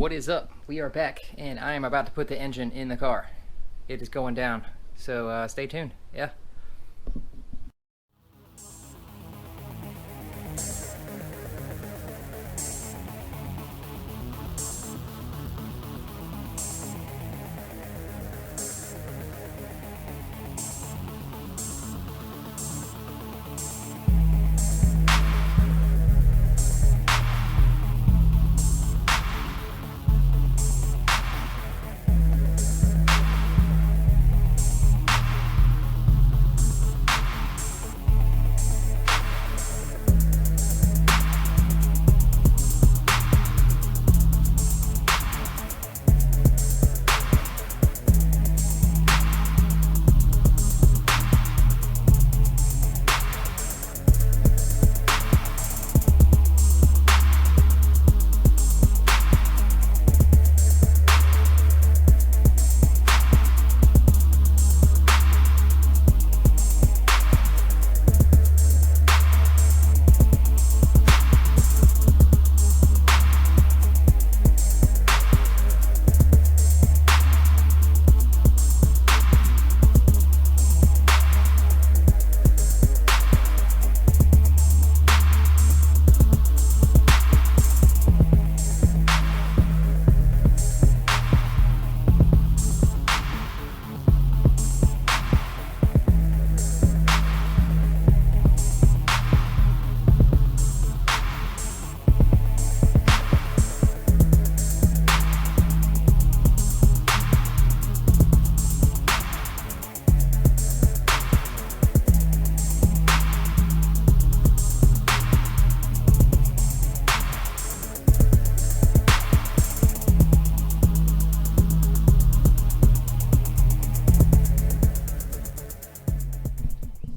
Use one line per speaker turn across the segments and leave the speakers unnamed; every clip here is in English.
What is up? We are back, and I am about to put the engine in the car. It is going down, so stay tuned. Yeah.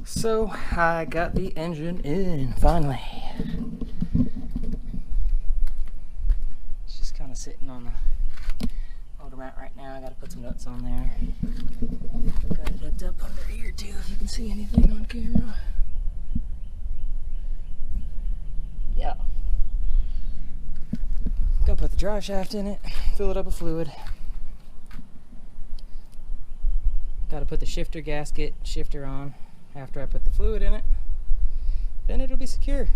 So I got the engine in finally. It's just kind of sitting on the motor mount right now. I got to put some nuts on there. Got it hooked up under here too, if you can see anything on camera. Yeah. Got to put the drive shaft in it, fill it up with fluid. Got to put the shifter on. After I put the fluid in it, then it'll be secure.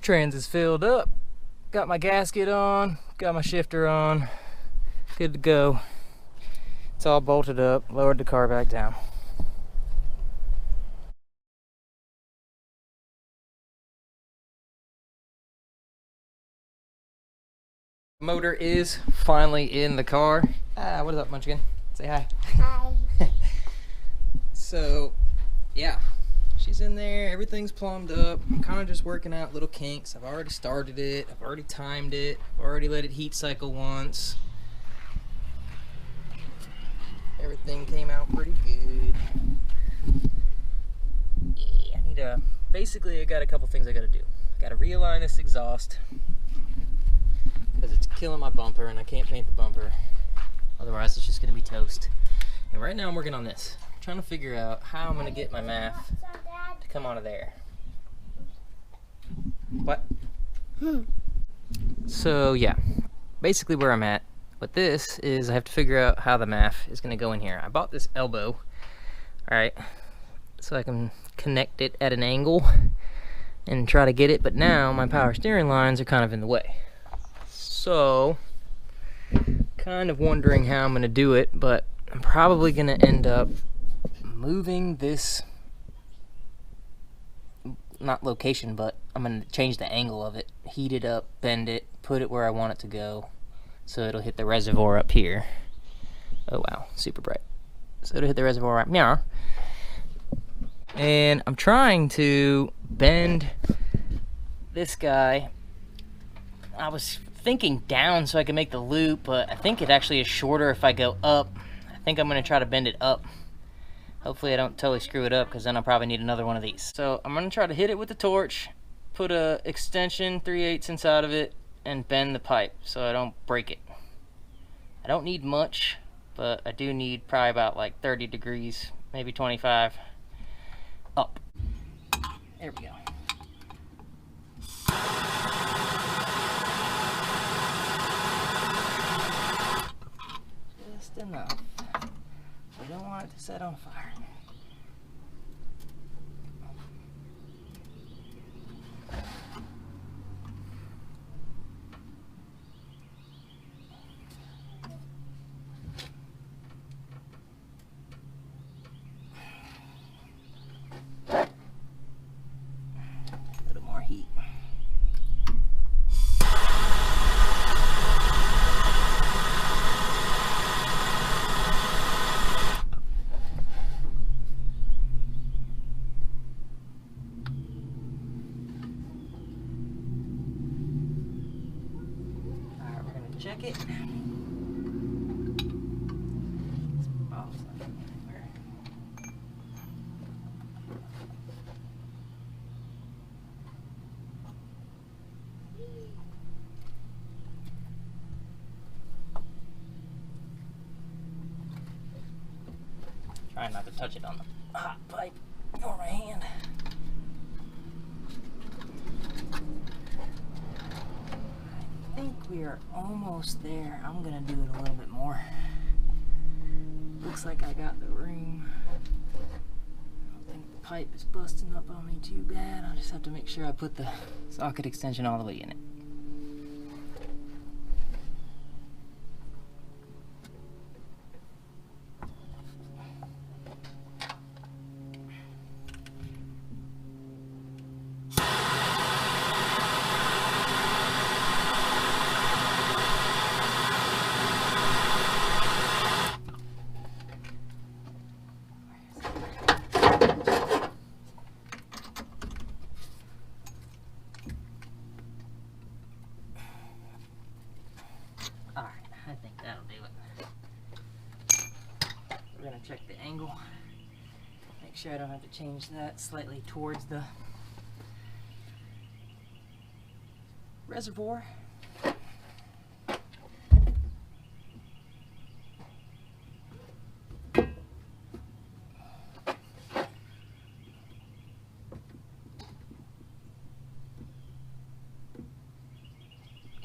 Trans is filled up, got my gasket on, got my shifter on, good to go. It's all bolted up, lowered the car back down. Motor is finally in the car. What is up, Munchkin? Say hi.
Hi.
So, yeah. She's in there, everything's plumbed up. I'm kind of just working out little kinks. I've already started it, I've already timed it, I've already let it heat cycle once. Everything came out pretty good. Yeah, I need to, basically I got a couple things I gotta do. I gotta realign this exhaust because it's killing my bumper and I can't paint the bumper. Otherwise it's just gonna be toast. And right now I'm working on this. I'm trying to figure out how I'm gonna get my MAF to come out of there. What? So yeah, basically where I'm at with this is I have to figure out how the MAF is going to go in here. I bought this elbow, alright, so I can connect it at an angle and try to get it, but now my power steering lines are kind of in the way. So, kind of wondering how I'm going to do it, but I'm probably going to end up moving this, not location, but I'm going to change the angle of it, heat it up, bend it, put it where I want it to go, so it'll hit the reservoir up here. Oh wow, super bright. So it'll hit the reservoir right now. And I'm trying to bend this guy. I was thinking down so I can make the loop, but I think it actually is shorter if I go up. I think I'm gonna try to bend it up. Hopefully I don't totally screw it up, because then I'll probably need another one of these. So I'm gonna try to hit it with the torch, put a extension 3/8 inside of it, and bend the pipe so I don't break it. I don't need much, but I do need probably about like 30 degrees, maybe 25 up. There we go. Just enough. We don't want it to set on fire. Check it. Trying not to touch it on the hot pipe or my hand. I think we are almost there. I'm gonna do it a little bit more. Looks like I got the room. I don't think the pipe is busting up on me too bad. I'll just have to make sure I put the socket extension all the way in it. Check the angle, make sure I don't have to change that slightly towards the reservoir.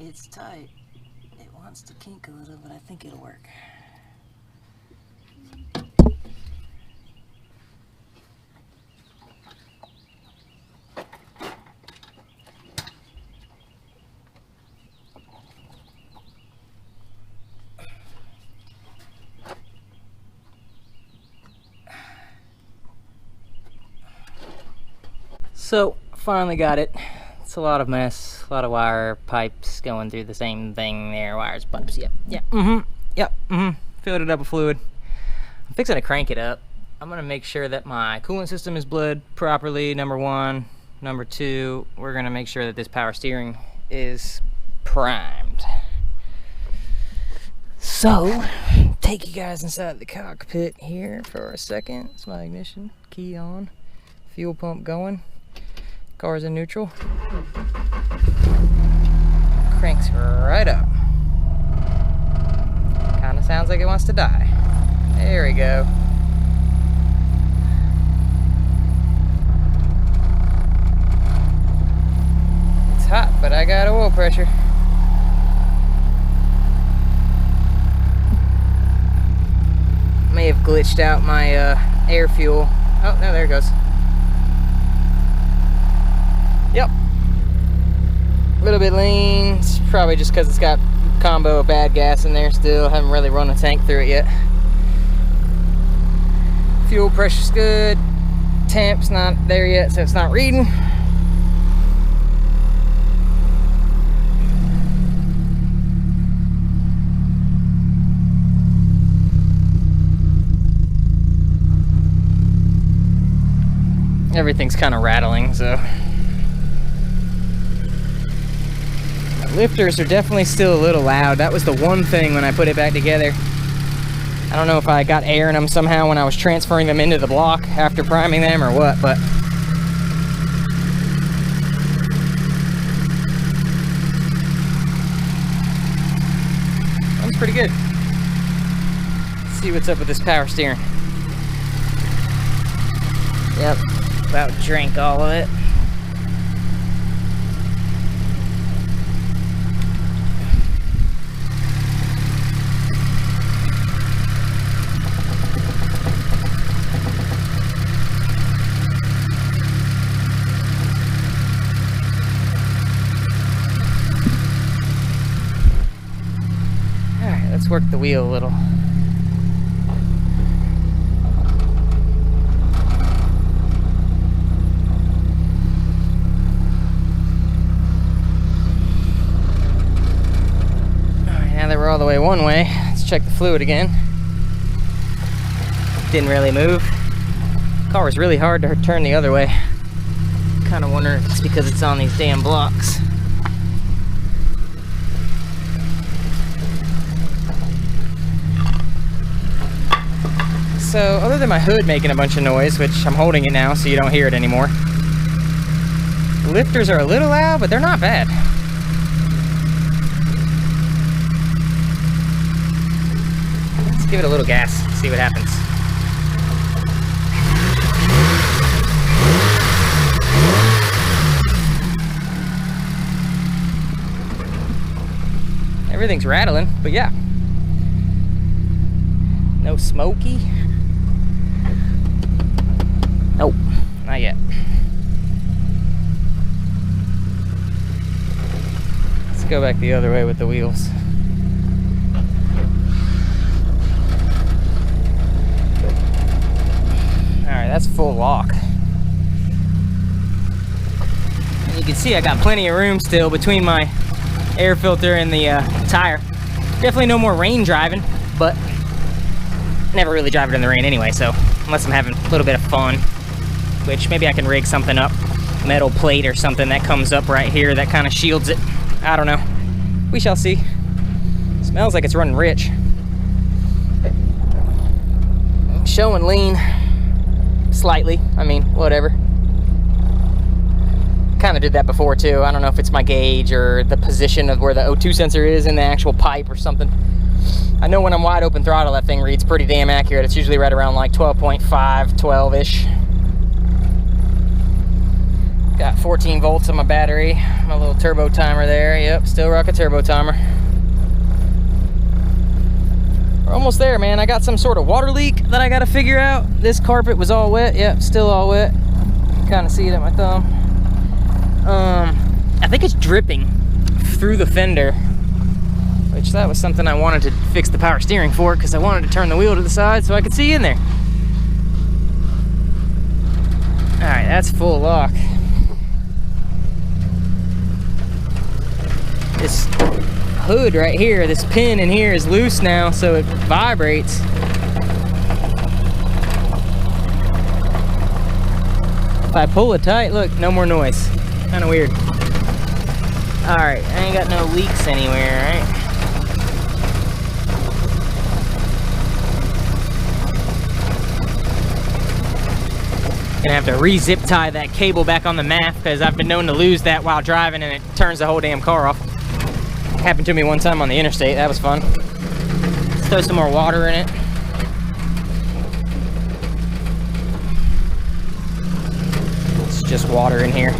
It's tight. It wants to kink a little, but I think it'll work. So, finally got it. It's a lot of mess, a lot of wire, pipes going through the same thing there, wires, pipes, yep, filled it up with fluid. I'm fixing to crank it up. I'm gonna make sure that my coolant system is bled properly, number one. Number two, we're gonna make sure that this power steering is primed. So, take you guys inside the cockpit here for a second. It's my ignition, key on, fuel pump going. Car's in neutral. Cranks right up. Kind of sounds like it wants to die. There we go. It's hot, but I got oil pressure. May have glitched out my air fuel. Oh, no, there it goes. Yep. A little bit lean. It's probably just because it's got a combo of bad gas in there still. Haven't really run a tank through it yet. Fuel pressure's good. Temp's not there yet, so it's not reading. everything's kind of rattling, so. Lifters are definitely still a little loud. That was the one thing when I put it back together. I don't know if I got air in them somehow when I was transferring them into the block after priming them or what, but that's pretty good. Let's see what's up with this power steering. Yep, about drank all of it. Let's work the wheel a little. Alright, now that we're all the way one way, let's check the fluid again. Didn't really move. Car was really hard to turn the other way. Kind of wondering if it's because it's on these damn blocks. So, other than my hood making a bunch of noise, which I'm holding it now so you don't hear it anymore, the lifters are a little loud, but they're not bad. Let's give it a little gas, see what happens. Everything's rattling, but yeah. No smoky. Nope, not yet. Let's go back the other way with the wheels. Alright, that's full lock. And you can see I got plenty of room still between my air filter and the tire. Definitely no more rain driving, but never really drive it in the rain anyway, so unless I'm having a little bit of fun. Which maybe I can rig something up, metal plate or something that comes up right here that kind of shields it. I don't know. We shall see. Smells like it's running rich. Showing lean slightly. I mean, whatever. Kind of did that before too. I don't know if it's my gauge or the position of where the O2 sensor is in the actual pipe or something. I know when I'm wide open throttle, that thing reads pretty damn accurate. It's usually right around like 12.5, 12-ish. Got 14 volts on my battery. My little turbo timer there. Yep, still rock a turbo timer. We're almost there, man. I got some sort of water leak that I got to figure out. This carpet was all wet. Yep, still all wet. Kind of see it at my thumb. I think it's dripping through the fender, which that was something I wanted to fix the power steering for, because I wanted to turn the wheel to the side so I could see in there. Alright, that's full lock. This hood right here, this pin in here is loose now, so it vibrates. If I pull it tight, look, no more noise. Kind of weird. Alright, I ain't got no leaks anywhere, right? Gonna have to re-zip tie that cable back on the MAF, because I've been known to lose that while driving and it turns the whole damn car off. Happened to me one time on the interstate. That was fun. Let's throw some more water in it. It's just water in here.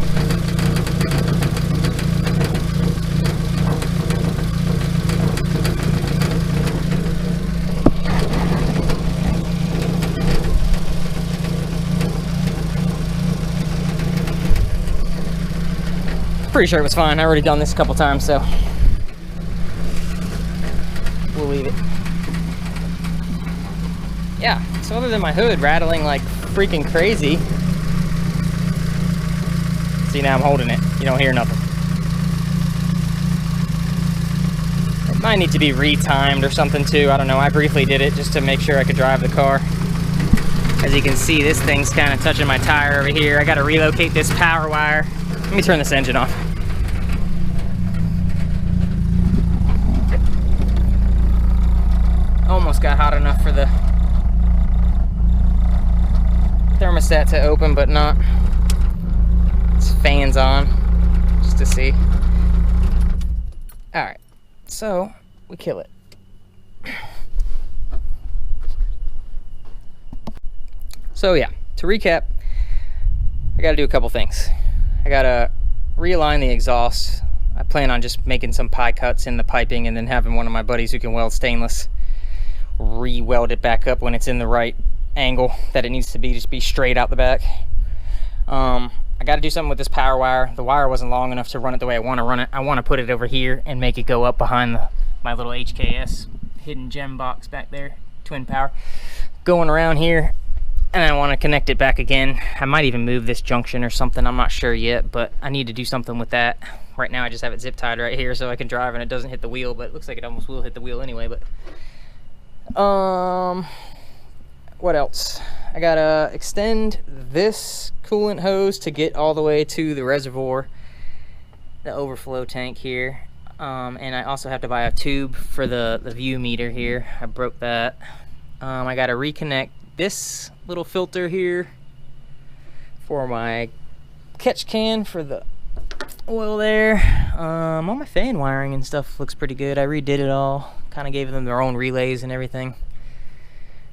Pretty sure it was fine. I already done this a couple times, so we'll leave it. Yeah, so other than my hood rattling like freaking crazy, see, now I'm holding it. You don't hear nothing. It might need to be retimed or something too. I don't know. I briefly did it just to make sure I could drive the car. As you can see, this thing's kind of touching my tire over here. I got to relocate this power wire. Let me turn this engine off. Almost got hot enough for the thermostat to open, but not. It's fans on, just to see. All right, so we kill it. So yeah, to recap, I gotta do a couple things. I gotta realign the exhaust. I plan on just making some pie cuts in the piping and then having one of my buddies who can weld stainless re-weld it back up when it's in the right angle that it needs to be, just be straight out the back. I gotta do something with this power wire. The wire wasn't long enough to run it the way I want to run it. I want to put it over here and make it go up behind my little HKS hidden gem box back there, twin power, going around here. And I want to connect it back again. I might even move this junction or something. I'm not sure yet, but I need to do something with that. Right now I just have it zip tied right here so I can drive and it doesn't hit the wheel, but it looks like it almost will hit the wheel anyway. But what else? I gotta extend this coolant hose to get all the way to the reservoir, the overflow tank here. And I also have to buy a tube for the view meter here. I broke that. I gotta reconnect this little filter here for my catch can for the oil there. All my fan wiring and stuff looks pretty good. I redid it all, kind of gave them their own relays and everything.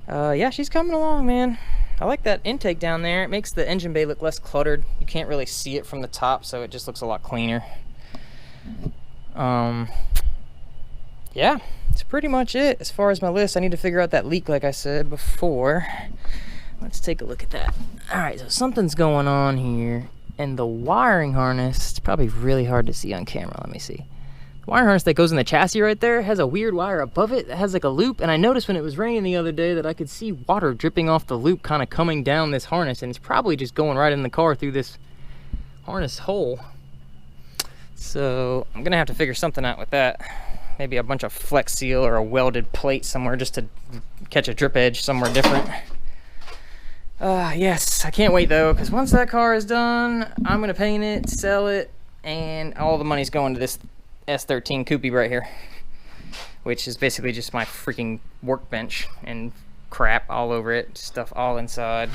Yeah, she's coming along, man. I like that intake down there. It makes the engine bay look less cluttered. You can't really see it from the top, so it just looks a lot cleaner. Yeah, that's pretty much it as far as my list. I need to figure out that leak like I said before. Let's take a look at that. All right, so something's going on here. And the wiring harness, it's probably really hard to see on camera. Let me see. The wire harness that goes in the chassis right there has a weird wire above it that has like a loop. And I noticed when it was raining the other day that I could see water dripping off the loop kind of coming down this harness. And it's probably just going right in the car through this harness hole. So I'm gonna have to figure something out with that. Maybe a bunch of Flex Seal or a welded plate somewhere just to catch a drip edge somewhere different. Yes, I can't wait though, because once that car is done, I'm gonna paint it, sell it, and all the money's going to this S13 coupe right here, which is basically just my freaking workbench and crap all over it, stuff all inside.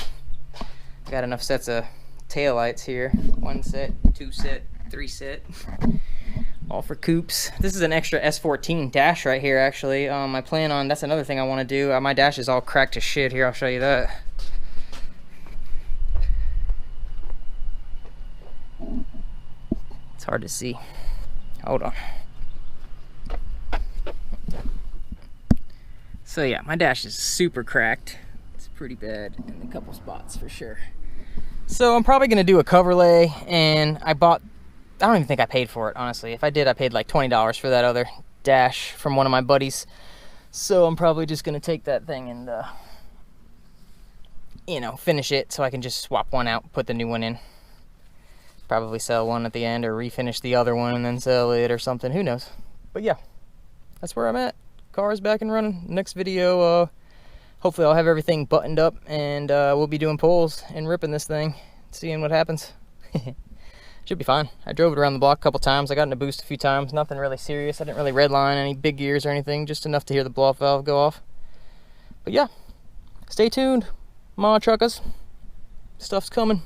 Got enough sets of taillights here. 1 set, 2 set, 3 set. All for coupes. This is an extra S14 dash right here, actually. I plan on, that's another thing I want to do. My dash is all cracked to shit here. I'll show you that. It's hard to see. Hold on. So yeah, my dash is super cracked. It's pretty bad in a couple spots for sure. So I'm probably going to do a cover lay, and I don't even think I paid for it, honestly. If I did, I paid like $20 for that other dash from one of my buddies. So I'm probably just going to take that thing and, you know, finish it so I can just swap one out, put the new one in. Probably sell one at the end or refinish the other one and then sell it or something. Who knows? But yeah, that's where I'm at. Car is back and running. Next video, hopefully I'll have everything buttoned up and we'll be doing pulls and ripping this thing, seeing what happens. Should be fine. I drove it around the block a couple times. I got in a boost a few times. Nothing really serious. I didn't really redline any big gears or anything. Just enough to hear the blow-off valve go off. But yeah, stay tuned, ma truckers. Stuff's coming.